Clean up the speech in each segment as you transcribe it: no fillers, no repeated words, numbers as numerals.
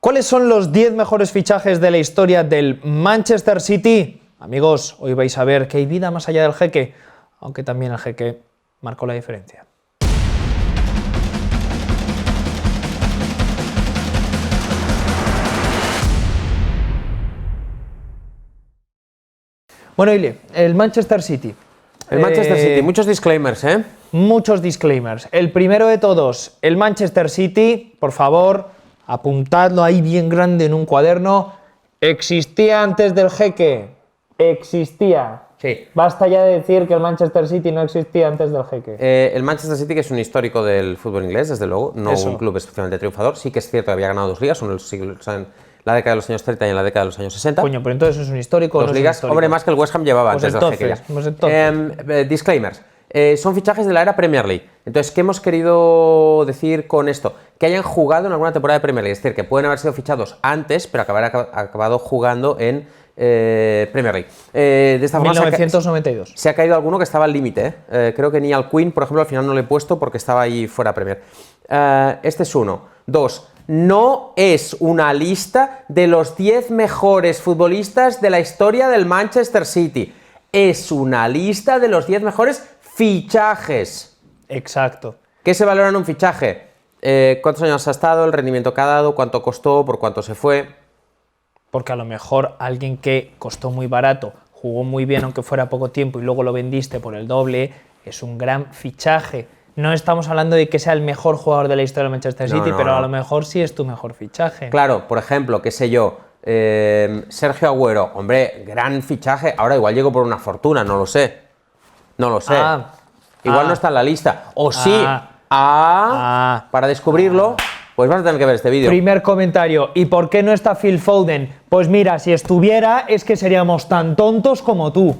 ¿Cuáles son los 10 mejores fichajes de la historia del Manchester City? Amigos, hoy vais a ver que hay vida más allá del jeque, aunque también el jeque marcó la diferencia. Bueno, Ili, el Manchester City. El Manchester City, muchos disclaimers, ¿eh? Muchos disclaimers. El primero de todos, el Manchester City, por favor, apuntadlo ahí bien grande en un cuaderno, existía antes del jeque. Existía. Sí. Basta ya de decir que el Manchester City no existía antes del jeque. El Manchester City, que es un histórico del fútbol inglés, desde luego, no un club especialmente triunfador. Sí que es cierto que había ganado 2 ligas, en la década de los años 30 y en la década de los años 60. Coño, pero entonces es un histórico. 2 ligas, hombre, más que el West Ham llevaba antes del jeque ya. Disclaimers. Son fichajes de la era Premier League. Entonces, ¿qué hemos querido decir con esto? Que hayan jugado en alguna temporada de Premier League. Es decir, que pueden haber sido fichados antes, pero acabado jugando en Premier League. De esta forma 1992. Se ha caído alguno que estaba al límite. Creo que ni al Queen, por ejemplo, al final no lo he puesto porque estaba ahí fuera Premier. Este es uno. 2. No es una lista de los 10 mejores futbolistas de la historia del Manchester City. Es una lista de los 10 mejores fichajes. Exacto. ¿Qué se valora en un fichaje? ¿Cuántos años ha estado? ¿El rendimiento que ha dado? ¿Cuánto costó? ¿Por cuánto se fue? Porque a lo mejor alguien que costó muy barato, jugó muy bien aunque fuera poco tiempo y luego lo vendiste por el doble, es un gran fichaje. No estamos hablando de que sea el mejor jugador de la historia del Manchester City, pero a lo mejor sí es tu mejor fichaje. Claro, por ejemplo, qué sé yo, Sergio Agüero, hombre, gran fichaje. Ahora igual llegó por una fortuna, no lo sé. No lo sé. Igual no está en la lista. O sí. Para descubrirlo, pues vas a tener que ver este vídeo. Primer comentario. ¿Y por qué no está Phil Foden? Pues mira, si estuviera, es que seríamos tan tontos como tú.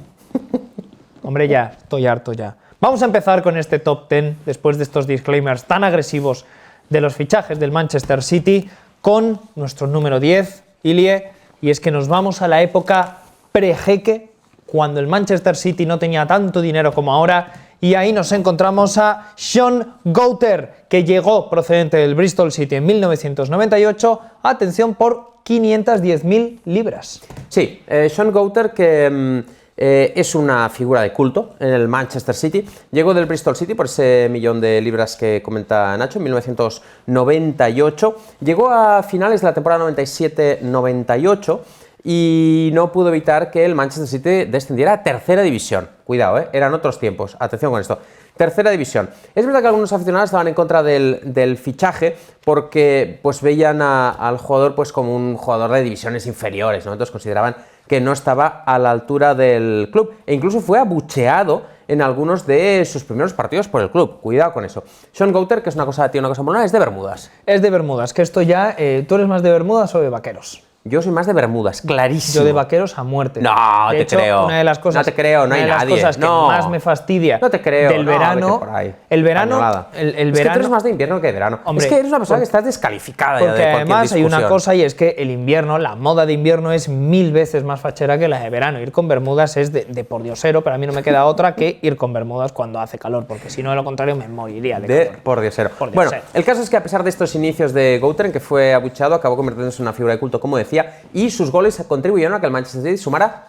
Hombre, ya, estoy harto ya. Vamos a empezar con este top 10, después de estos disclaimers tan agresivos de los fichajes del Manchester City, con nuestro número 10, Ilie, y es que nos vamos a la época pre-jeque, cuando el Manchester City no tenía tanto dinero como ahora, y ahí nos encontramos a Shaun Goater, que llegó procedente del Bristol City en 1998, atención, por 510.000 libras. Sí, Shaun Goater, que es una figura de culto en el Manchester City. Llegó del Bristol City por ese 1.000.000 de libras que comenta Nacho en 1998. Llegó a finales de la temporada 97-98 y no pudo evitar que el Manchester City descendiera a tercera división. Cuidado, eran otros tiempos. Atención con esto. Tercera división. Es verdad que algunos aficionados estaban en contra del fichaje porque pues veían al jugador pues como un jugador de divisiones inferiores, ¿no? Entonces consideraban que no estaba a la altura del club e incluso fue abucheado en algunos de sus primeros partidos por el club. Cuidado con eso. Shaun Goater, que es una cosa molona, es de Bermudas. Es de Bermudas, que esto ya... ¿Tú eres más de Bermudas o de vaqueros? Yo soy más de Bermudas, clarísimo. Yo de vaqueros a muerte. No, de hecho, creo. Una de las cosas, no te creo, no hay nadie. Una de las cosas que más me fastidia del verano. Por ahí. El verano. El es verano. que tú eres más de invierno que de verano. Hombre, es que eres una persona que estás descalificada. Porque ya de además hay discusión. una cosa y es que el invierno, la moda de invierno es 1000 veces más fachera que la de verano. Ir con bermudas es de pordiosero, pero a mí no me queda otra que ir con bermudas cuando hace calor, porque si no, de lo contrario, me moriría de calor. Pordiosero. Bueno, el caso es que a pesar de estos inicios de Goater, en que fue abucheado, acabó convirtiéndose en una figura de culto, como decía, y sus goles contribuyeron a que el Manchester City sumara,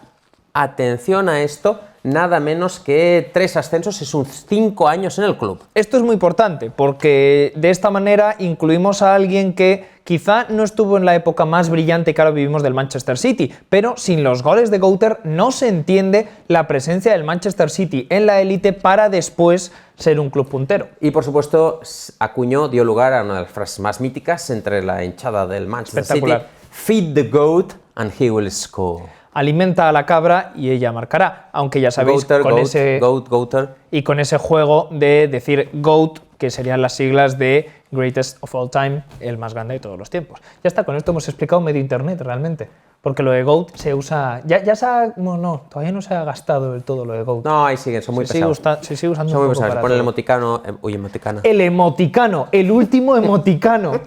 atención a esto, nada menos que 3 ascensos en sus 5 años en el club. Esto es muy importante porque de esta manera incluimos a alguien que quizá no estuvo en la época más brillante que ahora vivimos del Manchester City, pero sin los goles de Goater no se entiende la presencia del Manchester City en la élite para después ser un club puntero. Y por supuesto dio lugar a una de las frases más míticas entre la hinchada del Manchester City: "Feed the goat and he will score". Alimenta a la cabra y ella marcará, aunque ya sabéis, Goater. Y con ese juego de decir GOAT, que serían las siglas de Greatest of All Time, el más grande de todos los tiempos. Ya está, con esto hemos explicado medio internet realmente, porque lo de GOAT se usa... todavía no se ha gastado del todo lo de GOAT. No, ahí siguen, son muy pesados. Se sigue usando son un muy poco pesados. para Pon el todo. emoticano, emoticana. El emoticano, el último emoticano.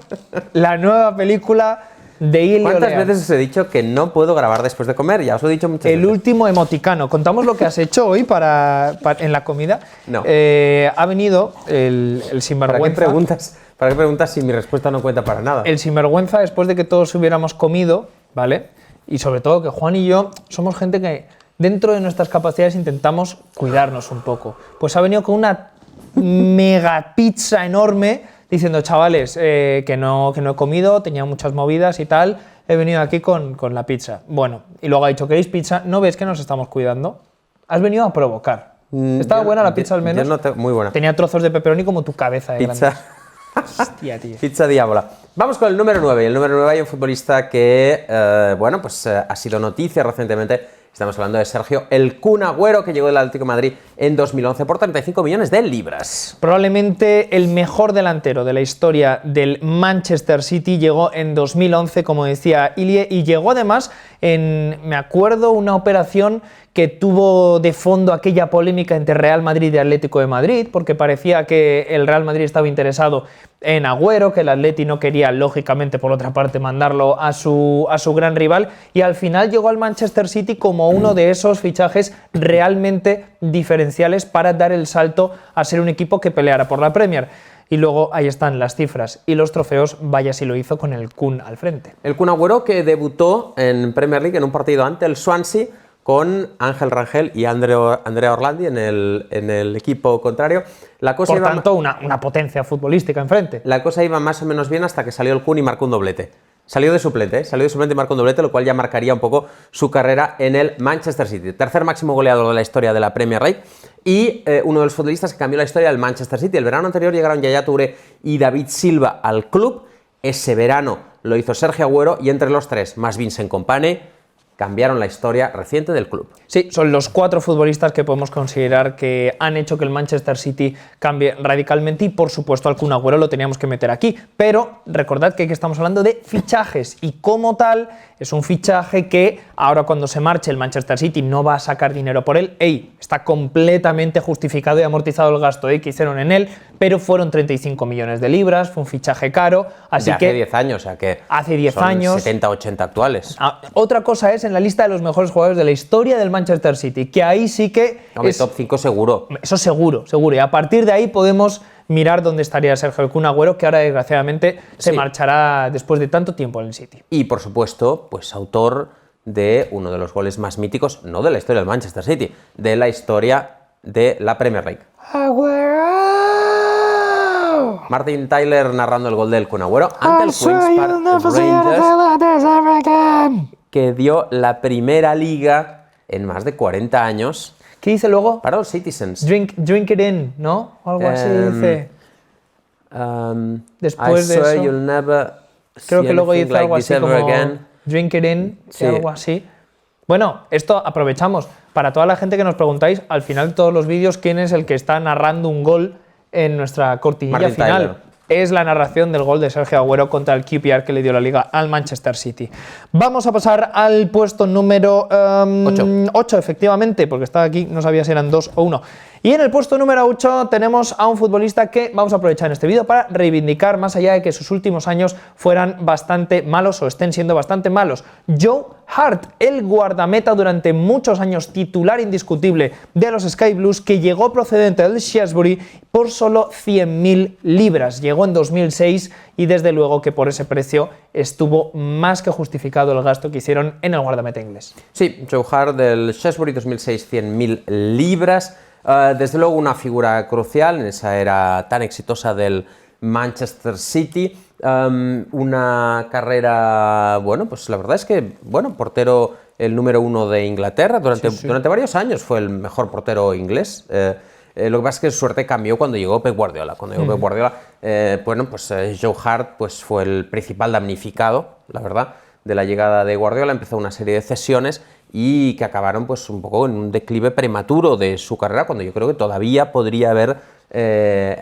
La nueva película de Ili ¿Cuántas Olean. veces os he dicho que no puedo grabar después de comer? Ya os lo he dicho muchas veces. El último emoticano. ¿Contamos lo que has hecho hoy en la comida? No. Ha venido el sinvergüenza. ¿Para qué preguntas? ¿Para qué preguntas si mi respuesta no cuenta para nada? El sinvergüenza, después de que todos hubiéramos comido, ¿vale? Y sobre todo que Juan y yo somos gente que dentro de nuestras capacidades intentamos cuidarnos un poco. Pues ha venido con una mega pizza enorme diciendo, chavales, que no he comido, tenía muchas movidas y tal, he venido aquí con la pizza. Bueno, y luego ha dicho, ¿queréis pizza? ¿No ves que nos estamos cuidando? Has venido a provocar. ¿Estaba buena la pizza al menos? Muy buena. Tenía trozos de pepperoni como tu cabeza de Pizza. grande. Hostia, tío. Pizza diábola. Vamos con el número 9. El número 9 hay un futbolista que, ha sido noticia recientemente. Estamos hablando de Sergio El Kun Agüero, que llegó del Atlético de Madrid en 2011 por 35 millones de libras. Probablemente el mejor delantero de la historia del Manchester City llegó en 2011, como decía Ilie, y llegó además me acuerdo, una operación que tuvo de fondo aquella polémica entre Real Madrid y Atlético de Madrid, porque parecía que el Real Madrid estaba interesado en Agüero, que el Atleti no quería, lógicamente, por otra parte, mandarlo a su gran rival, y al final llegó al Manchester City como uno de esos fichajes realmente diferenciales para dar el salto a ser un equipo que peleara por la Premier. Y luego ahí están las cifras y los trofeos, vaya si lo hizo con el Kun al frente. El Kun Agüero, que debutó en Premier League en un partido ante el Swansea con Ángel Rangel y Andrea Orlandi en el equipo contrario. Por tanto, una potencia futbolística enfrente. La cosa iba más o menos bien hasta que salió el Kun y marcó un doblete. Salió de suplente y marcó un doblete, lo cual ya marcaría un poco su carrera en el Manchester City. Tercer máximo goleador de la historia de la Premier League y uno de los futbolistas que cambió la historia del Manchester City. El verano anterior llegaron Yaya Touré y David Silva al club. Ese verano lo hizo Sergio Agüero y entre los tres, más Vincent Kompany, cambiaron la historia reciente del club. Sí, son los 4 futbolistas que podemos considerar que han hecho que el Manchester City cambie radicalmente y, por supuesto, al Kun Agüero lo teníamos que meter aquí. Pero recordad que aquí estamos hablando de fichajes y, como tal, es un fichaje que ahora cuando se marche el Manchester City no va a sacar dinero por él. Está completamente justificado y amortizado el gasto que hicieron en él, pero fueron 35 millones de libras, fue un fichaje caro. Así que hace 10 años, o sea que hace 10 son años. 70, 80 actuales. Otra cosa es en la lista de los mejores jugadores de la historia del Manchester City, que ahí sí que Hombre, top 5 seguro. Eso seguro. Y a partir de ahí podemos mirar dónde estaría Sergio El Kun Agüero, que ahora desgraciadamente se marchará después de tanto tiempo en el City. Y por supuesto, pues autor de uno de los goles más míticos, no de la historia del Manchester City, de la historia de la Premier League. ¡Agüero! Martin Tyler narrando el gol del Kun Agüero ante el Queen's Park Rangers, que dio la primera liga en más de 40 años. ¿Qué dice luego? Para los Citizens. Drink it in, ¿no? Algo así dice. Después de eso, creo que luego dice algo así como drink it in, sí. Algo así. Bueno, esto aprovechamos. Para toda la gente que nos preguntáis, al final de todos los vídeos, ¿quién es el que está narrando un gol en nuestra cortinilla Martin final? Tyler. Es la narración del gol de Sergio Agüero contra el QPR que le dio la liga al Manchester City. Vamos a pasar al puesto número 8, efectivamente, porque estaba aquí, no sabía si eran 2 o 1. Y en el puesto número 8 tenemos a un futbolista que vamos a aprovechar en este vídeo para reivindicar, más allá de que sus últimos años fueran bastante malos o estén siendo bastante malos. Joe Hart, el guardameta durante muchos años titular indiscutible de los Sky Blues, que llegó procedente del Shrewsbury por solo 100.000 libras. Llegó en 2006 y desde luego que por ese precio estuvo más que justificado el gasto que hicieron en el guardameta inglés. Sí, Joe Hart del Shrewsbury, 2006, 100.000 libras. Desde luego una figura crucial en esa era tan exitosa del Manchester City. Una carrera, bueno, pues la verdad es que, bueno, portero el número 1 de Inglaterra durante varios años, fue el mejor portero inglés. Lo que pasa es que su suerte cambió cuando llegó Pep Guardiola. Cuando llegó Pep Guardiola, Joe Hart pues, fue el principal damnificado, la verdad, de la llegada de Guardiola. Empezó una serie de cesiones y que acabaron pues, un poco en un declive prematuro de su carrera, cuando yo creo que todavía podría haber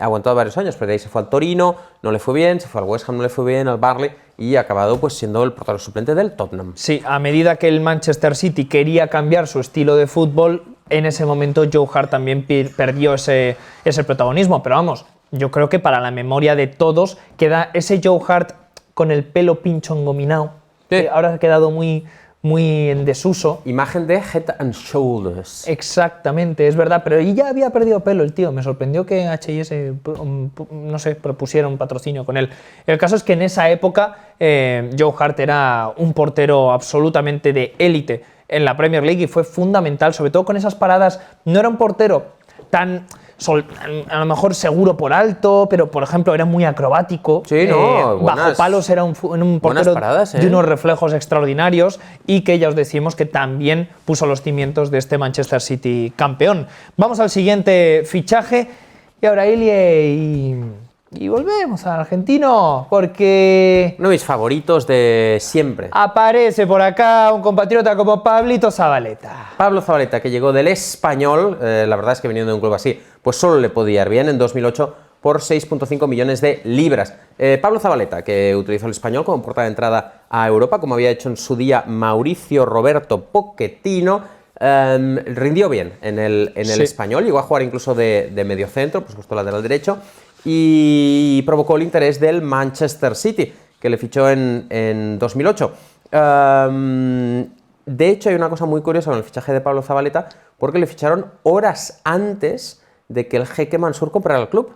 aguantado varios años, pero de ahí se fue al Torino, no le fue bien, se fue al West Ham, no le fue bien, al Burnley, y ha acabado pues, siendo el portero suplente del Tottenham. Sí, a medida que el Manchester City quería cambiar su estilo de fútbol, en ese momento Joe Hart también perdió ese protagonismo, pero vamos, yo creo que para la memoria de todos queda ese Joe Hart con el pelo pincho engominado, que ahora ha quedado muy muy en desuso. Imagen de Head and Shoulders. Exactamente, es verdad, pero y ya había perdido pelo el tío, me sorprendió que H&S, no sé, propusiera un patrocinio con él. El caso es que en esa época Joe Hart era un portero absolutamente de élite en la Premier League y fue fundamental, sobre todo con esas paradas. No era un portero tan a lo mejor seguro por alto, pero por ejemplo era muy acrobático. Sí, no, bajo palos era un portero paradas, de unos reflejos extraordinarios y que ya os decimos que también puso los cimientos de este Manchester City campeón. Vamos al siguiente fichaje y ahora Ilie y volvemos al argentino porque uno de mis favoritos de siempre. Aparece por acá un compatriota como Pablito Zabaleta. Pablo Zabaleta, que llegó del Español, la verdad es que viniendo de un club así, pues solo le podía ir bien en 2008 por 6,5 millones de libras. Pablo Zabaleta, que utilizó el Español como puerta de entrada a Europa, como había hecho en su día Mauricio Roberto Pochettino, rindió bien en el Español, llegó a jugar incluso de mediocentro, por supuesto lateral derecho, y provocó el interés del Manchester City, que le fichó en 2008. De hecho, hay una cosa muy curiosa con el fichaje de Pablo Zabaleta, porque le ficharon horas antes de que el jeque Mansur comprara el club.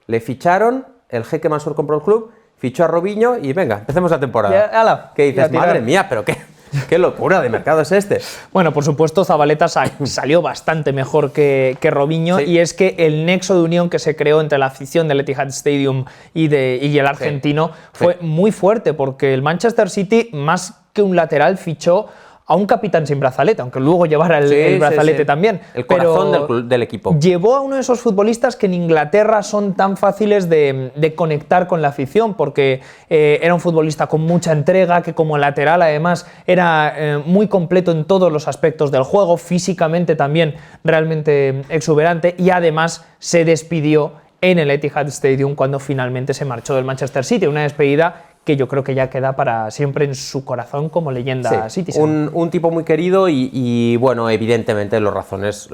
Le ficharon, el jeque Mansur compró el club, fichó a Robinho y venga, empecemos la temporada. ¿Qué dices? Madre mía, pero qué locura de mercado es este. Bueno, por supuesto, Zabaleta salió bastante mejor que Robinho, sí. Y es que el nexo de unión que se creó entre la afición del Etihad Stadium y el argentino fue muy fuerte, porque el Manchester City, más que un lateral, fichó a un capitán sin brazalete, aunque luego llevara el brazalete también. El corazón del equipo. Llevó a uno de esos futbolistas que en Inglaterra son tan fáciles de conectar con la afición, porque era un futbolista con mucha entrega, que como lateral además era muy completo en todos los aspectos del juego, físicamente también realmente exuberante, y además se despidió en el Etihad Stadium cuando finalmente se marchó del Manchester City, una despedida que yo creo que ya queda para siempre en su corazón como leyenda Citizen. Un tipo muy querido y bueno, evidentemente las razones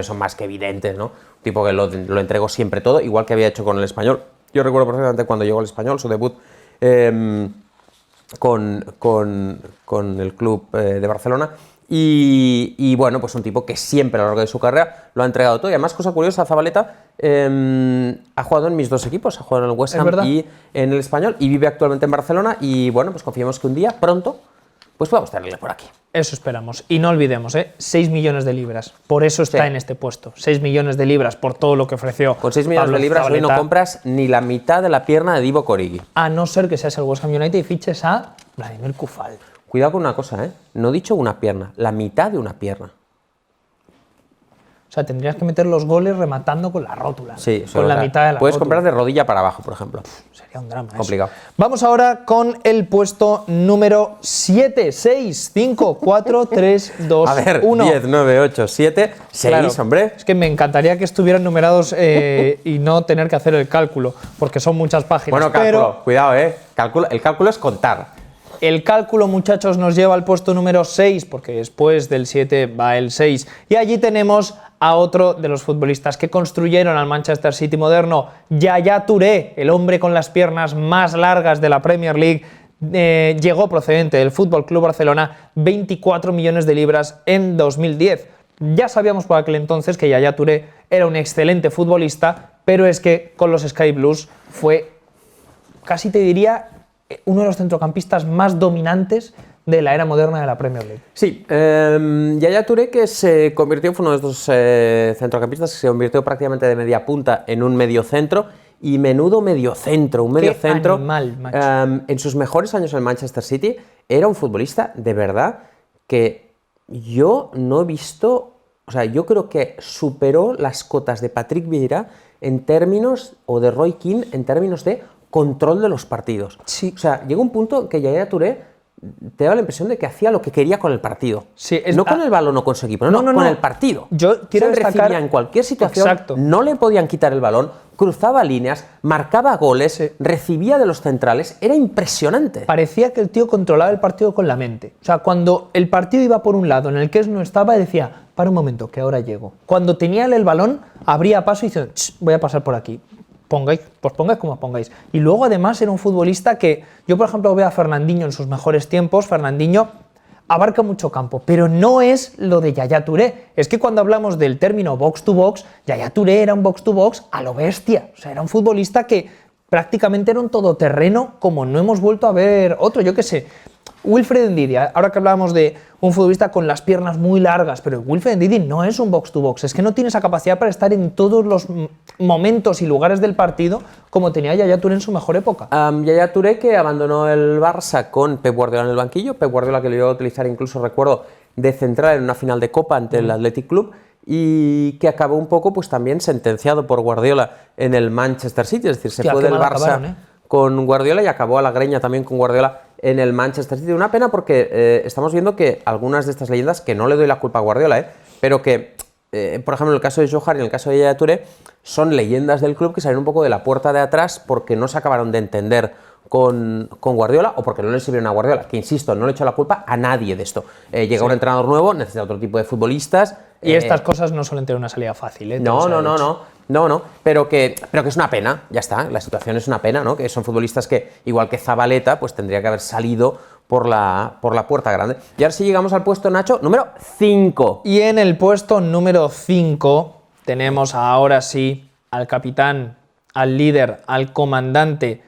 son más que evidentes, ¿no? Un tipo que lo entregó siempre todo, igual que había hecho con el Español. Yo recuerdo perfectamente cuando llegó al Español, su debut con el club de Barcelona. Y bueno, pues un tipo que siempre a lo largo de su carrera lo ha entregado todo. Y además, cosa curiosa, Zabaleta ha jugado en mis dos equipos, ha jugado en el West Ham y en el Español, y vive actualmente en Barcelona. Y bueno, pues confiemos que un día, pronto, pues podamos tenerle por aquí. Eso esperamos. Y no olvidemos, 6 millones de libras. Por eso está en este puesto. 6 millones de libras por todo lo que ofreció. Con 6 millones de libras hoy no compras ni la mitad de la pierna de Divock Origi. A no ser que seas el West Ham United y fiches a Vladimir Kufal. Cuidado con una cosa, no he dicho una pierna, la mitad de una pierna. O sea, tendrías que meter los goles rematando con la rótula. Sí, con la mitad de la puedes rótula. comprar de rodilla para abajo, por ejemplo. Sería un drama. Complicado. Eso. Vamos ahora con el puesto número 7. 6, 5, 4, 3, 2, 1. A ver, 10, 9, 8, 7, 6, claro, hombre. Es que me encantaría que estuvieran numerados y no tener que hacer el cálculo, porque son muchas páginas. Bueno, cálculo, cuidado, el cálculo es contar. El cálculo, muchachos, nos lleva al puesto número 6, porque después del 7 va el 6. Y allí tenemos a otro de los futbolistas que construyeron al Manchester City moderno, Yaya Touré, el hombre con las piernas más largas de la Premier League. Llegó procedente del FC Barcelona, 24 millones de libras en 2010. Ya sabíamos por aquel entonces que Yaya Touré era un excelente futbolista, pero es que con los Sky Blues fue, casi te diría, uno de los centrocampistas más dominantes de la era moderna de la Premier League. Sí, Yaya Touré, que se convirtió, fue uno de estos centrocampistas que se convirtió prácticamente de media punta en un mediocentro, y menudo mediocentro, un mediocentro. Animal, macho. En sus mejores años en el Manchester City era un futbolista de verdad que yo no he visto, o sea, yo creo que superó las cotas de Patrick Vieira en términos, o de Roy Keane en términos de control de los partidos. Sí. O sea, llegó un punto que Yaya Touré te daba la impresión de que hacía lo que quería con el partido. Sí, no con el balón no conseguí, pero no, con el partido. Yo quiero destacar, recibía en cualquier situación, exacto, no le podían quitar el balón, cruzaba líneas, marcaba goles, recibía de los centrales, era impresionante. Parecía que el tío controlaba el partido con la mente. O sea, cuando el partido iba por un lado en el que no estaba, decía, para un momento, que ahora llego. Cuando tenía el balón, abría paso y decía, voy a pasar por aquí. Pongáis como os pongáis. Y luego además era un futbolista que, yo por ejemplo veo a Fernandinho en sus mejores tiempos. Fernandinho abarca mucho campo, pero no es lo de Yaya Touré. Es que cuando hablamos del término box to box, Yaya Touré era un box to box a lo bestia. O sea, era un futbolista que prácticamente era un todoterreno como no hemos vuelto a ver otro, yo qué sé. Wilfred Ndidi, ahora que hablábamos de un futbolista con las piernas muy largas, pero Wilfred Ndidi no es un box to box, es que no tiene esa capacidad para estar en todos los momentos y lugares del partido como tenía Yaya Touré en su mejor época. Yaya Touré, que abandonó el Barça con Pep Guardiola en el banquillo, Pep Guardiola que lo iba a utilizar incluso, recuerdo, de central en una final de Copa ante el Athletic Club, y que acabó un poco pues también sentenciado por Guardiola en el Manchester City, es decir, se fue del Barça con Guardiola y acabó a la greña también con Guardiola en el Manchester City. Una pena porque estamos viendo que algunas de estas leyendas, que no le doy la culpa a Guardiola, pero que, por ejemplo, en el caso de Johan y en el caso de Yaya Touré, son leyendas del club que salen un poco de la puerta de atrás porque no se acabaron de entender con Guardiola o porque no le sirvieron a Guardiola, que insisto, no le echo la culpa a nadie de esto. Llega un entrenador nuevo, necesita otro tipo de futbolistas. Y estas cosas no suelen tener una salida fácil, ¿eh? No, pero que es una pena, ya está, la situación es una pena, ¿no? Que son futbolistas que, igual que Zabaleta, pues tendría que haber salido por la puerta grande. Y ahora sí llegamos al puesto, Nacho, número 5. Y en el puesto número 5 tenemos ahora sí al capitán, al líder, al comandante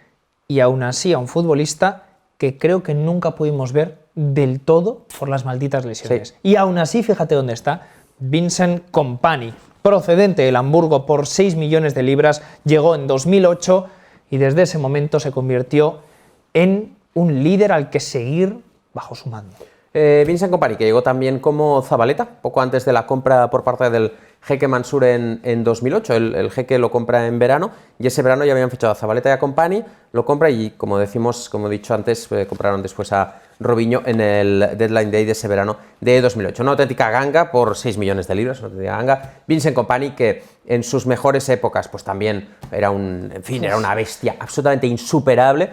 y aún así a un futbolista que creo que nunca pudimos ver del todo por las malditas lesiones. Sí. Y aún así, fíjate dónde está, Vincent Kompany, procedente del Hamburgo por 6 millones de libras, llegó en 2008 y desde ese momento se convirtió en un líder al que seguir bajo su mando. Vincent Kompany, que llegó también como Zabaleta, poco antes de la compra por parte del jeque Mansur en 2008. El jeque lo compra en verano y ese verano ya habían fichado a Zabaleta y a Kompany, lo compra y, como he dicho antes, compraron después a Robinho en el deadline day de ese verano de 2008. Una auténtica ganga por 6 millones de libras, una auténtica ganga. Vincent Kompany, que en sus mejores épocas pues también era una bestia absolutamente insuperable,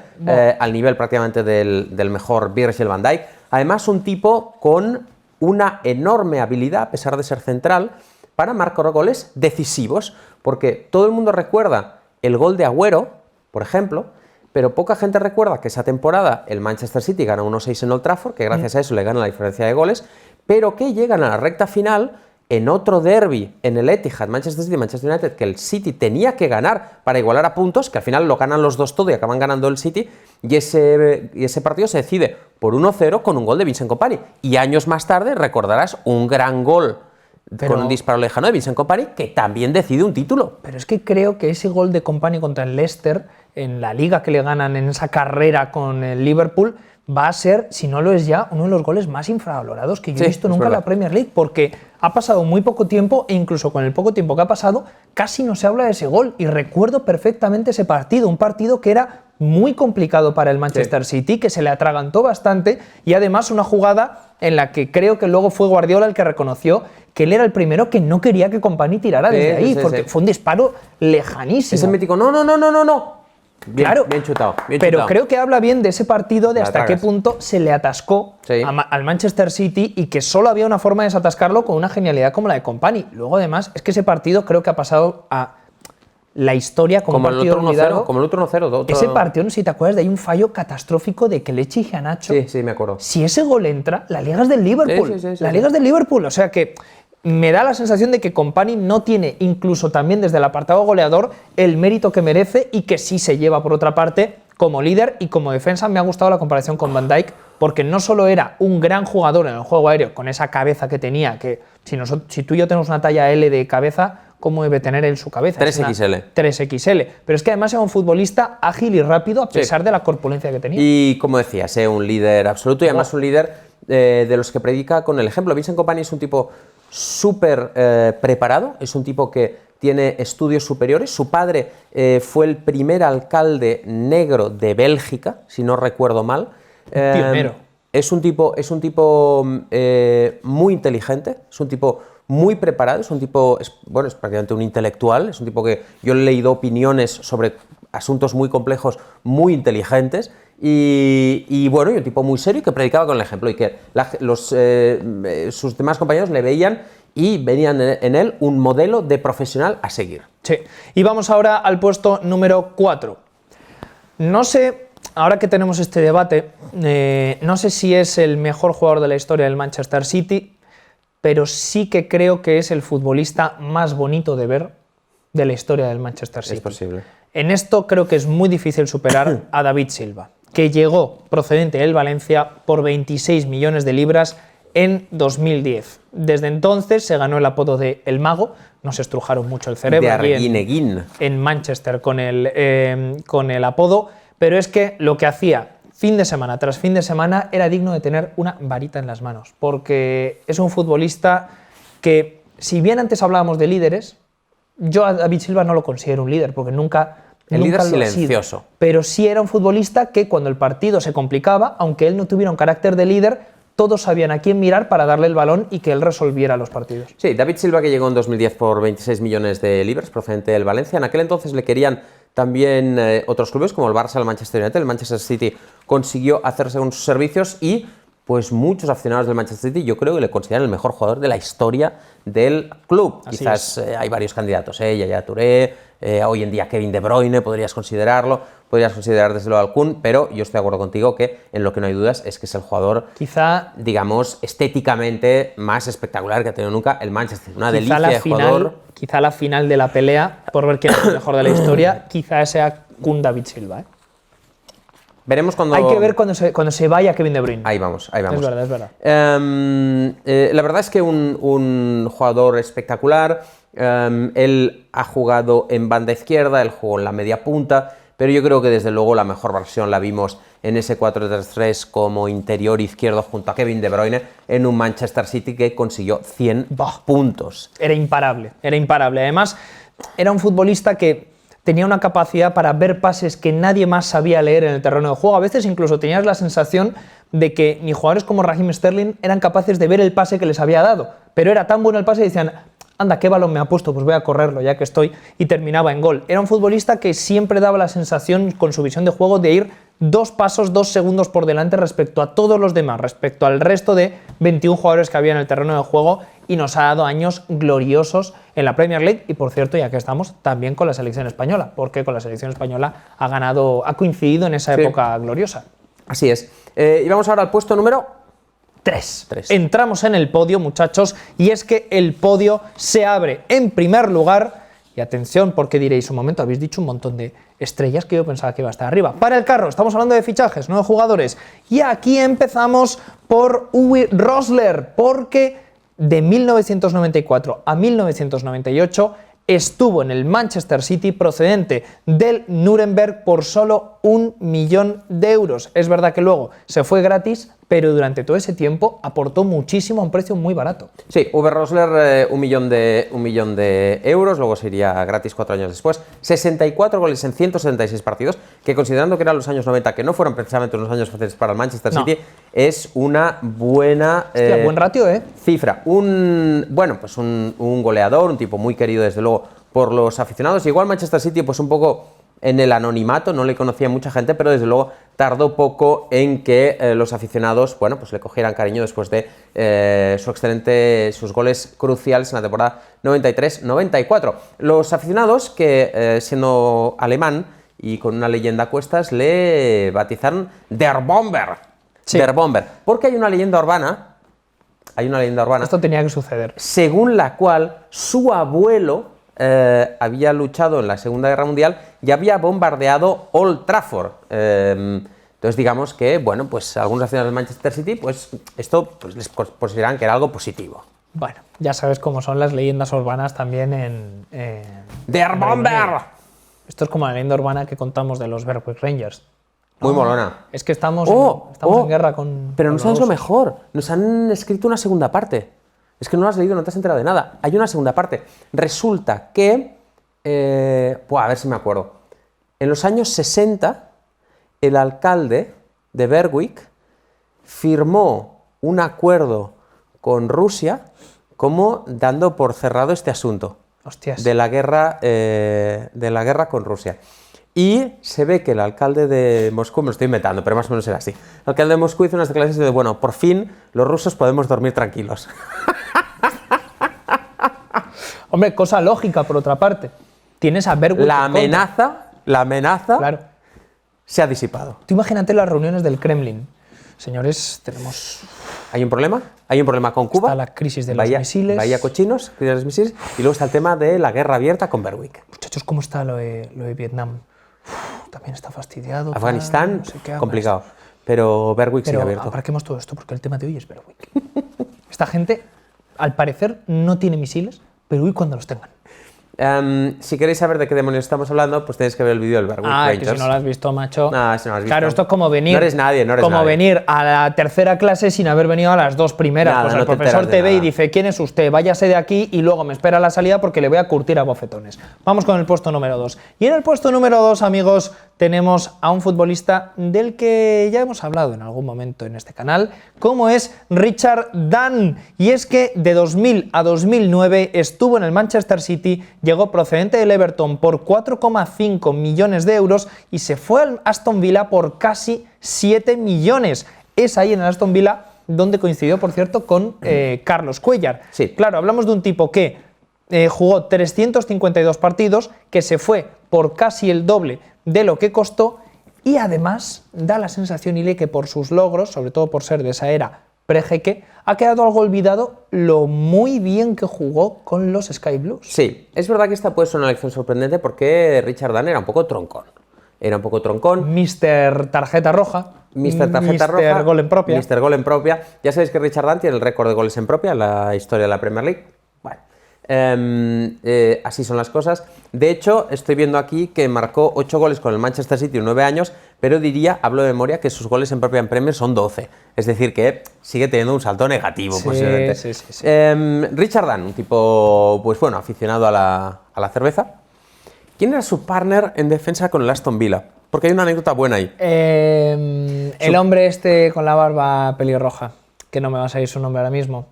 al nivel prácticamente del mejor Virgil van Dijk. Además, un tipo con una enorme habilidad, a pesar de ser central, para marcar goles decisivos, porque todo el mundo recuerda el gol de Agüero, por ejemplo, pero poca gente recuerda que esa temporada el Manchester City gana 1-6 en Old Trafford, que gracias a eso le gana la diferencia de goles, pero que llegan a la recta final en otro derbi en el Etihad, Manchester City-Manchester United, que el City tenía que ganar para igualar a puntos, que al final lo ganan los dos todo y acaban ganando el City, y ese partido se decide por 1-0 con un gol de Vincent Kompany. Y años más tarde recordarás un gran gol con un disparo lejano de Vincent Kompany, que también decide un título. Pero es que creo que ese gol de Kompany contra el Leicester, en la liga que le ganan en esa carrera con el Liverpool, va a ser, si no lo es ya, uno de los goles más infravalorados que yo he visto nunca en la Premier League, porque ha pasado muy poco tiempo e incluso con el poco tiempo que ha pasado casi no se habla de ese gol, y recuerdo perfectamente ese partido, un partido que era muy complicado para el Manchester City, que se le atragantó bastante, y además una jugada en la que creo que luego fue Guardiola el que reconoció que él era el primero que no quería que Kompany tirara desde ahí, porque fue un disparo lejanísimo. Ese mítico, no. Bien, claro, bien chutado. Pero creo que habla bien de ese partido, de hasta qué punto se le atascó al Manchester City, y que solo había una forma de desatascarlo con una genialidad como la de Kompany. Luego, además, es que ese partido creo que ha pasado a la historia como un partido olvidado. Como el otro 1-0. Ese partido, no sé si te acuerdas, de ahí un fallo catastrófico de Kelechi Iheanacho. Sí, me acuerdo. Si ese gol entra, la liga es del Liverpool. La liga es del Liverpool. O sea que me da la sensación de que Kompany no tiene, incluso también desde el apartado goleador, el mérito que merece, y que sí se lleva por otra parte como líder y como defensa. Me ha gustado la comparación con Van Dijk, porque no solo era un gran jugador en el juego aéreo, con esa cabeza que tenía, que si tú y yo tenemos una talla L de cabeza, ¿cómo debe tener él su cabeza? 3XL. 3XL. Pero es que además era un futbolista ágil y rápido, a pesar de la corpulencia que tenía. Y como decías, un líder absoluto, y además un líder de los que predica con el ejemplo. Vincent Kompany es un tipo súper preparado, es un tipo que tiene estudios superiores. Su padre fue el primer alcalde negro de Bélgica, si no recuerdo mal. Pionero. Es un tipo muy inteligente, es un tipo muy preparado, es un tipo, es prácticamente un intelectual, es un tipo que yo he leído opiniones sobre asuntos muy complejos, muy inteligentes, y un tipo muy serio, que predicaba con el ejemplo, y que sus demás compañeros le veían y venían en él un modelo de profesional a seguir. Sí, y vamos ahora al puesto número 4. No sé ahora que tenemos este debate, no sé si es el mejor jugador de la historia del Manchester City, pero sí que creo que es el futbolista más bonito de ver de la historia del Manchester City. Es posible. En esto creo que es muy difícil superar a David Silva, que llegó procedente del Valencia por 26 millones de libras en 2010. Desde entonces se ganó el apodo de El Mago, nos estrujaron mucho el cerebro De aquí Arguineguín. en Manchester con el apodo, pero es que lo que hacía fin de semana tras fin de semana era digno de tener una varita en las manos, porque es un futbolista que, si bien antes hablábamos de líderes, yo a David Silva no lo considero un líder, porque nunca líder lo ha sido. silencioso. Pero sí era un futbolista que cuando el partido se complicaba, aunque él no tuviera un carácter de líder, todos sabían a quién mirar para darle el balón y que él resolviera los partidos. Sí, David Silva, que llegó en 2010 por 26 millones de libras procedente del Valencia. En aquel entonces le querían también otros clubes como el Barça, el Manchester United. El Manchester City consiguió hacerse con sus servicios y pues muchos aficionados del Manchester City yo creo que le consideran el mejor jugador de la historia del club. Así Quizás hay varios candidatos, Yaya Touré, hoy en día Kevin De Bruyne, podrías considerar desde luego al Kun, pero yo estoy de acuerdo contigo que en lo que no hay dudas es que es el jugador, Quizá, digamos, estéticamente más espectacular que ha tenido nunca el Manchester. Una delicia la de jugador. quizá la final de la pelea, por ver quién es el mejor de la historia, quizá sea Kun David Silva. Veremos cuando... Hay que ver cuando se vaya Kevin De Bruyne. Ahí vamos, ahí vamos. Es verdad, es verdad. La verdad es que un jugador espectacular. Él ha jugado en banda izquierda, él jugó en la media punta, pero yo creo que desde luego la mejor versión la vimos en ese 4-3-3 como interior izquierdo junto a Kevin De Bruyne en un Manchester City que consiguió 100 puntos. Era imparable, era imparable. Además, era un futbolista que tenía una capacidad para ver pases que nadie más sabía leer en el terreno de juego. A veces incluso tenías la sensación de que ni jugadores como Raheem Sterling eran capaces de ver el pase que les había dado, pero era tan bueno el pase y decían: anda, qué balón me ha puesto, pues voy a correrlo ya que estoy, y terminaba en gol. Era un futbolista que siempre daba la sensación, con su visión de juego, de ir 2 pasos, 2 segundos por delante respecto a todos los demás, respecto al resto de 21 jugadores que había en el terreno de juego, y nos ha dado años gloriosos en la Premier League y, por cierto, ya que estamos, también con la selección española, porque con la selección española ha coincidido en esa época gloriosa. Así es. Y vamos ahora al puesto número 3. Entramos en el podio, muchachos, y es que el podio se abre en primer lugar, y atención, porque diréis: un momento, habéis dicho un montón de estrellas que yo pensaba que iba a estar arriba. Para el carro, estamos hablando de fichajes, no de jugadores, y aquí empezamos por Uwe Rosler, porque de 1994 a 1998 estuvo en el Manchester City procedente del Nuremberg por solo 1 millón de euros. Es verdad que luego se fue gratis, pero durante todo ese tiempo aportó muchísimo a un precio muy barato. Sí, Uwe Rosler, 1 millón de euros, luego se iría gratis 4 años después. 64 goles en 176 partidos, que considerando que eran los años 90, que no fueron precisamente unos años fáciles para el Manchester City, es una buena buen ratio, cifra. Un goleador, un tipo muy querido desde luego por los aficionados. Igual Manchester City pues un poco en el anonimato, no le conocía mucha gente, pero desde luego tardó poco en que los aficionados, bueno, pues le cogieran cariño después de sus goles cruciales en la temporada 93-94. Los aficionados que, siendo alemán y con una leyenda a cuestas, le bautizaron Der Bomber. Sí. Der Bomber. Porque hay una leyenda urbana. Esto tenía que suceder. Según la cual su abuelo había luchado en la Segunda Guerra Mundial y había bombardeado Old Trafford. Entonces digamos que, bueno, pues algunos aficionados del Manchester City, pues esto pues, les consideran que era algo positivo. Bueno, ya sabes cómo son las leyendas urbanas también en ¡Der Bomber! Esto es como la leyenda urbana que contamos de los Berwick Rangers. Muy molona. Es que estamos en guerra con... Pero no con sabes los lo mejor. Nos han escrito una segunda parte. Es que no lo has leído, no te has enterado de nada. Hay una segunda parte. Resulta que... a ver si me acuerdo. En los años 60, el alcalde de Berwick firmó un acuerdo con Rusia como dando por cerrado este asunto. Hostias. De la guerra con Rusia. Y se ve que el alcalde de Moscú, me lo estoy inventando, pero más o menos era así. El alcalde de Moscú hizo unas declaraciones de, bueno, por fin los rusos podemos dormir tranquilos. Hombre, cosa lógica, por otra parte. Tienes a Berwick. La amenaza Claro. se ha disipado. Tú imagínate las reuniones del Kremlin. Señores, tenemos... ¿Hay un problema? Hay un problema con Cuba. Está la crisis de los misiles. Vaya cochinos, crisis de los misiles. Y luego está el tema de la guerra abierta con Berwick. Muchachos, ¿cómo está lo de Vietnam? También está fastidiado. Afganistán, no sé qué hago. complicado. Pero Berwick sigue Pero abierto. aparquemos todo esto porque el tema de hoy es Berwick. Esta gente, al parecer, no tiene misiles, pero uy cuando los tengan. Si queréis saber de qué demonios estamos hablando, pues tenéis que ver el vídeo del Berwick Rangers. Que si no lo has visto, macho. Si no lo has visto. Claro, esto es como venir. No eres nadie, como venir a la tercera clase sin haber venido a las dos primeras. Nada, pues no el te profesor enteras de te ve y nada. dice: ¿quién es usted? Váyase de aquí y luego me espera a la salida porque le voy a curtir a bofetones. Vamos con el puesto número 2. Y en el puesto número 2, amigos, tenemos a un futbolista del que ya hemos hablado en algún momento en este canal, como es Richard Dunne. Y es que de 2000 a 2009 estuvo en el Manchester City, llegó procedente del Everton por 4,5 millones de euros y se fue al Aston Villa por casi 7 millones. Es ahí en el Aston Villa donde coincidió, por cierto, con Carlos Cuéllar. Sí. Claro, hablamos de un tipo que jugó 352 partidos, que se fue por casi el doble de lo que costó y además da la sensación, Ile, que por sus logros, sobre todo por ser de esa era pre-Jeque, ha quedado algo olvidado lo muy bien que jugó con los Sky Blues. Sí, es verdad que esta puede ser una elección sorprendente porque Richard Dunne era un poco troncón. Mr. Tarjeta Roja. Mr. Tarjeta Roja. Mr. Gol en propia. Mr. Gol en propia. Ya sabéis que Richard Dunne tiene el récord de goles en propia en la historia de la Premier League. Bueno, así son las cosas. De hecho, estoy viendo aquí que marcó 8 goles con el Manchester City en 9 años, pero diría, hablo de memoria, que sus goles en propia en Premier son 12. Es decir, que sigue teniendo un salto negativo, posiblemente. Sí. Richard Dunne, un tipo, pues bueno, aficionado a la cerveza. ¿Quién era su partner en defensa con el Aston Villa? Porque hay una anécdota buena ahí. El hombre este con la barba pelirroja, que no me va a salir su nombre ahora mismo,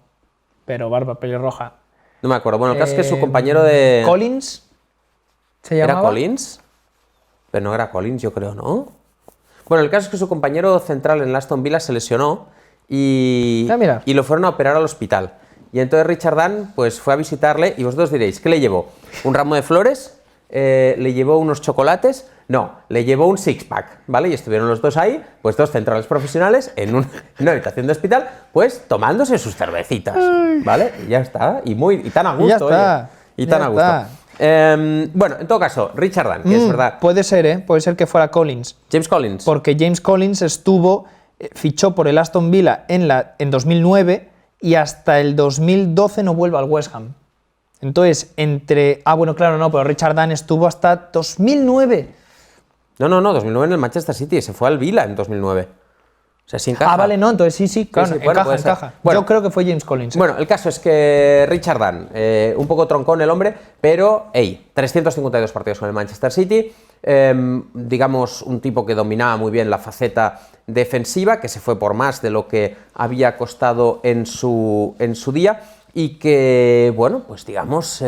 pero barba pelirroja. No me acuerdo. Bueno, el caso es que su compañero de... ¿Collins? ¿Se llamaba? ¿Era Collins? Pero no era Collins, yo creo, ¿no? Bueno, el caso es que su compañero central en el Aston Villa se lesionó y lo fueron a operar al hospital. Y entonces Richard Dunne pues, fue a visitarle y vosotros diréis, ¿qué le llevó? ¿Un ramo de flores? ¿Le llevó unos chocolates? No, le llevó un six-pack, ¿vale? Y estuvieron los dos ahí, pues dos centrales profesionales en una habitación de hospital, pues tomándose sus cervecitas, ¿vale? Y ya está, y tan a gusto, oye. Y tan a gusto. Bueno, en todo caso, Richard Dunne, que es verdad. Puede ser, puede ser que fuera Collins. James Collins. Porque James Collins fichó por el Aston Villa en 2009 y hasta el 2012 no vuelve al West Ham. Entonces, pero Richard Dunne estuvo hasta 2009. No, 2009 en el Manchester City, se fue al Villa en 2009. O sea, sí encaja. Vale, no, entonces sí, claro, sí, bueno, encaja. Bueno, yo creo que fue James Collins. Bueno, el caso es que Richard Dunne, un poco troncón el hombre, pero, 352 partidos con el Manchester City, digamos, un tipo que dominaba muy bien la faceta defensiva, que se fue por más de lo que había costado en su día, y que, bueno, pues digamos,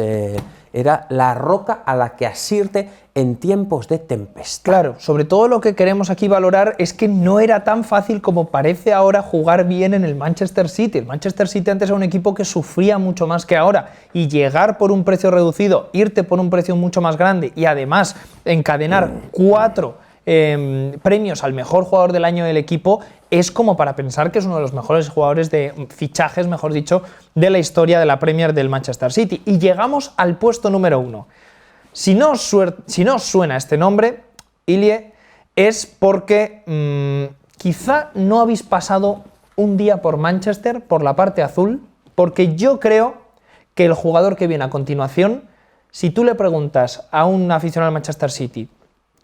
era la roca a la que asirte en tiempos de tempestad. Claro, sobre todo lo que queremos aquí valorar es que no era tan fácil como parece ahora jugar bien en el Manchester City. El Manchester City antes era un equipo que sufría mucho más que ahora, y llegar por un precio reducido, irte por un precio mucho más grande y además encadenar 4 premios al mejor jugador del año del equipo es como para pensar que es uno de los mejores jugadores de fichajes, mejor dicho, de la historia de la Premier del Manchester City. Y llegamos al puesto número 1. Si no os suena este nombre, Ilie, es porque quizá no habéis pasado un día por Manchester, por la parte azul, porque yo creo que el jugador que viene a continuación, si tú le preguntas a un aficionado al Manchester City,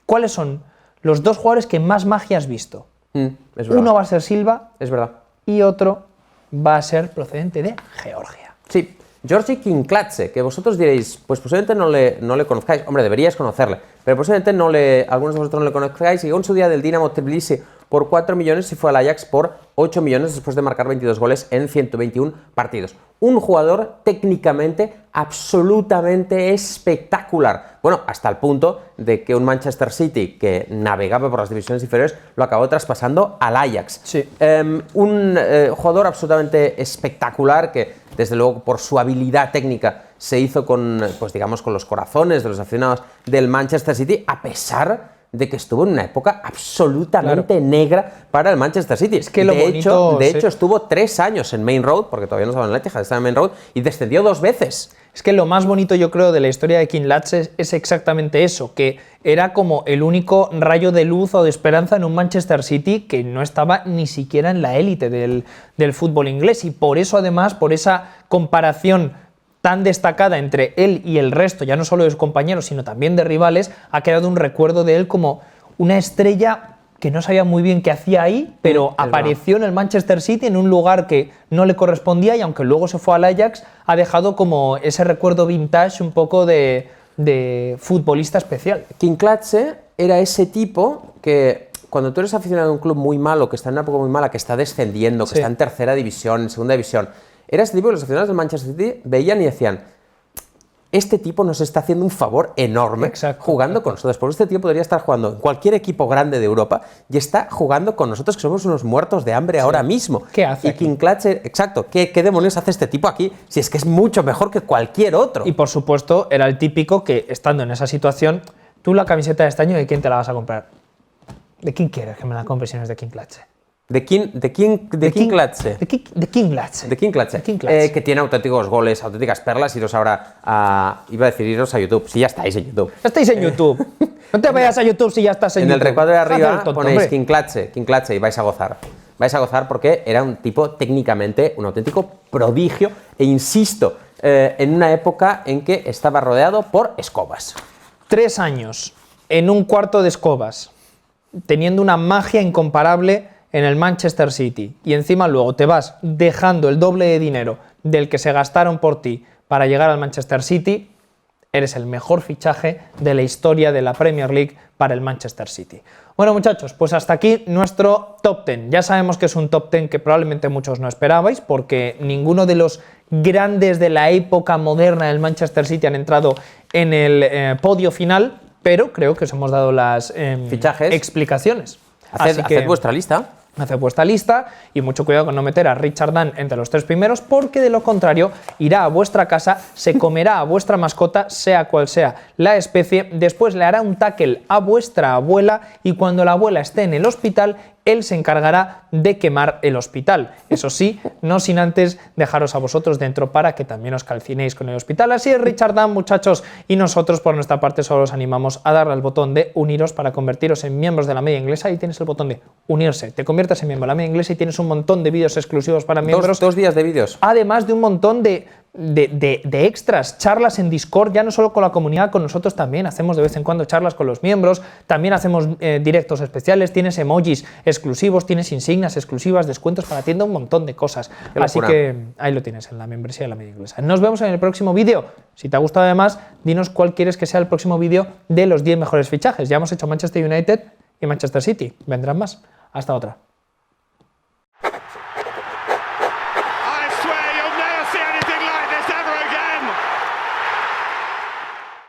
¿cuáles son los 2 jugadores que más magia has visto? Es verdad. Uno va a ser Silva, es verdad, y otro va a ser procedente de Georgia. Sí, Georgi Kinkladze, que vosotros diréis, pues posiblemente no le conozcáis. Hombre, deberíais conocerle, pero posiblemente algunos de vosotros no le conozcáis. Llegó en su día del Dinamo Tbilisi por 4 millones y fue al Ajax por 8 millones después de marcar 22 goles en 121 partidos. Un jugador técnicamente absolutamente espectacular. Bueno, hasta el punto de que un Manchester City que navegaba por las divisiones inferiores lo acabó traspasando al Ajax. Sí. Un jugador absolutamente espectacular que, desde luego, por su habilidad técnica se hizo con los corazones de los aficionados del Manchester City, a pesar de que estuvo en una época absolutamente negra para el Manchester City. Es que lo bonito, de hecho, estuvo 3 años en Main Road, porque todavía no estaba en el Etihad, estaba en Main Road, y descendió 2 veces. Es que lo más bonito, yo creo, de la historia de King Latze es exactamente eso, que era como el único rayo de luz o de esperanza en un Manchester City que no estaba ni siquiera en la élite del fútbol inglés, y por eso, además, por esa comparación tan destacada entre él y el resto, ya no solo de sus compañeros, sino también de rivales, ha quedado un recuerdo de él como una estrella que no sabía muy bien qué hacía ahí, pero apareció en el Manchester City en un lugar que no le correspondía, y aunque luego se fue al Ajax, ha dejado como ese recuerdo vintage un poco de futbolista especial. King Latze era ese tipo que, cuando tú eres aficionado a un club muy malo, que está en una época muy mala, que está descendiendo, que está en tercera división, en segunda división, era ese tipo que los aficionados del Manchester City veían y decían: este tipo nos está haciendo un favor enorme jugando con nosotros, porque este tío podría estar jugando en cualquier equipo grande de Europa y está jugando con nosotros, que somos unos muertos de hambre ahora mismo. ¿Qué hace? Y King Latze, exacto, ¿qué demonios hace este tipo aquí? Si es que es mucho mejor que cualquier otro. Y por supuesto, era el típico que, estando en esa situación, tú la camiseta de este año, ¿de quién te la vas a comprar? ¿De quién quieres que me la compre si no es de King Latze? De King Latze. De King Latze. De King Latze. Que tiene auténticos goles, auténticas perlas. Iros ahora iba a decir, iros a YouTube. Si ya estáis en YouTube. Ya estáis en YouTube. No te vayas a YouTube si ya estás en YouTube. En el recuadro de arriba tonto, ponéis hombre. King Latze y vais a gozar. Vais a gozar porque era un tipo técnicamente un auténtico prodigio. E insisto, en una época en que estaba rodeado por escobas. 3 años en un cuarto de escobas, teniendo una magia incomparable en el Manchester City, y encima luego te vas dejando el doble de dinero del que se gastaron por ti para llegar al Manchester City, eres el mejor fichaje de la historia de la Premier League para el Manchester City. Bueno, muchachos, pues hasta aquí nuestro top 10. Ya sabemos que es un top 10 que probablemente muchos no esperabais, porque ninguno de los grandes de la época moderna del Manchester City han entrado en el podio final, pero creo que os hemos dado las explicaciones. Haced vuestra lista. Haced vuestra lista y mucho cuidado con no meter a Richard Dunn entre los 3 primeros, porque de lo contrario irá a vuestra casa, se comerá a vuestra mascota, sea cual sea la especie, después le hará un tackle a vuestra abuela, y cuando la abuela esté en el hospital, él se encargará de quemar el hospital. Eso sí, no sin antes dejaros a vosotros dentro para que también os calcinéis con el hospital. Así es, Richard Dunn, muchachos, y nosotros por nuestra parte solo os animamos a darle al botón de uniros para convertiros en miembros de la media inglesa. Ahí tienes el botón de unirse, te conviertes en miembro de la media inglesa y tienes un montón de vídeos exclusivos para miembros. 2 días de vídeos. Además de un montón de extras, charlas en Discord, ya no solo con la comunidad, con nosotros también hacemos de vez en cuando charlas con los miembros, también hacemos directos especiales, tienes emojis exclusivos, tienes insignias exclusivas, descuentos para tienda, un montón de cosas. Así que ahí lo tienes en la membresía de la media inglesa. Nos vemos en el próximo vídeo. Si te ha gustado, además, dinos cuál quieres que sea el próximo vídeo de los 10 mejores fichajes. Ya hemos hecho Manchester United y Manchester City, vendrán más. Hasta otra.